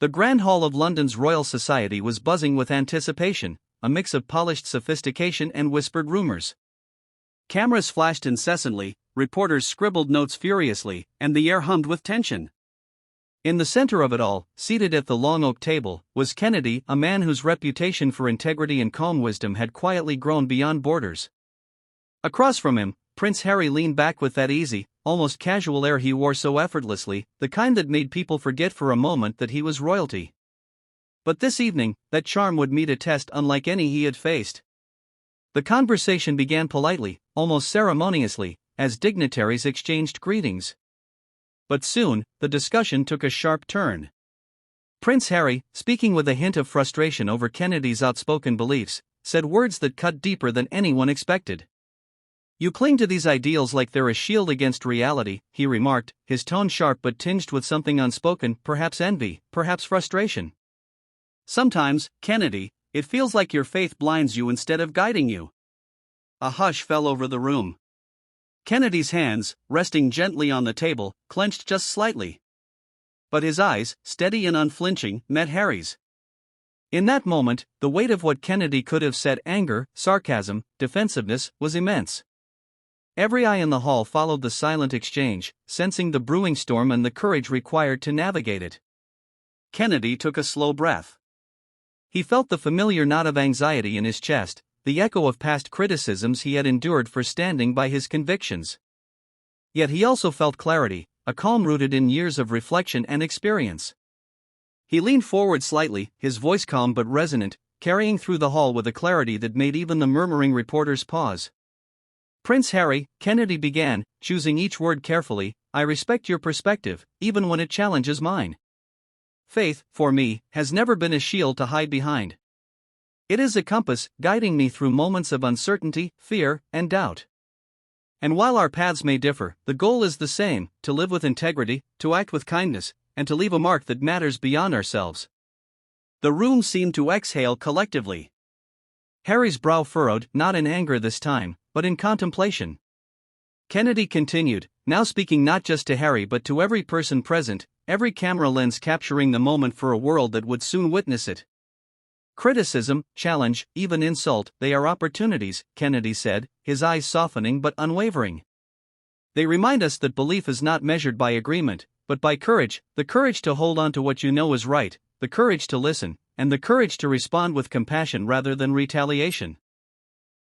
The Grand Hall of London's Royal Society was buzzing with anticipation, a mix of polished sophistication and whispered rumors. Cameras flashed incessantly, reporters scribbled notes furiously, and the air hummed with tension. In the center of it all, seated at the long oak table, was Kennedy, a man whose reputation for integrity and calm wisdom had quietly grown beyond borders. Across from him, Prince Harry leaned back with that easy, almost casual air he wore so effortlessly, the kind that made people forget for a moment that he was royalty. But this evening, that charm would meet a test unlike any he had faced. The conversation began politely, almost ceremoniously, as dignitaries exchanged greetings. But soon, the discussion took a sharp turn. Prince Harry, speaking with a hint of frustration over Kennedy's outspoken beliefs, said words that cut deeper than anyone expected. "You cling to these ideals like they're a shield against reality," he remarked, his tone sharp but tinged with something unspoken, perhaps envy, perhaps frustration. "Sometimes, Kennedy, it feels like your faith blinds you instead of guiding you." A hush fell over the room. Kennedy's hands, resting gently on the table, clenched just slightly. But his eyes, steady and unflinching, met Harry's. In that moment, the weight of what Kennedy could have said, anger, sarcasm, defensiveness, was immense. Every eye in the hall followed the silent exchange, sensing the brewing storm and the courage required to navigate it. Kennedy took a slow breath. He felt the familiar knot of anxiety in his chest, the echo of past criticisms he had endured for standing by his convictions. Yet he also felt clarity, a calm rooted in years of reflection and experience. He leaned forward slightly, his voice calm but resonant, carrying through the hall with a clarity that made even the murmuring reporters pause. "Prince Harry," Kennedy began, choosing each word carefully, "I respect your perspective, even when it challenges mine. Faith, for me, has never been a shield to hide behind. It is a compass, guiding me through moments of uncertainty, fear, and doubt. And while our paths may differ, the goal is the same: to live with integrity, to act with kindness, and to leave a mark that matters beyond ourselves." The room seemed to exhale collectively. Harry's brow furrowed, not in anger this time, but in contemplation. Kennedy continued, now speaking not just to Harry but to every person present, every camera lens capturing the moment for a world that would soon witness it. "Criticism, challenge, even insult, they are opportunities," Kennedy said, his eyes softening but unwavering. "They remind us that belief is not measured by agreement, but by courage, the courage to hold on to what you know is right, the courage to listen, and the courage to respond with compassion rather than retaliation."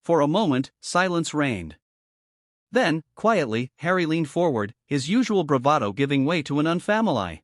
For a moment, silence reigned. Then, quietly, Harry leaned forward, his usual bravado giving way to an unfamiliar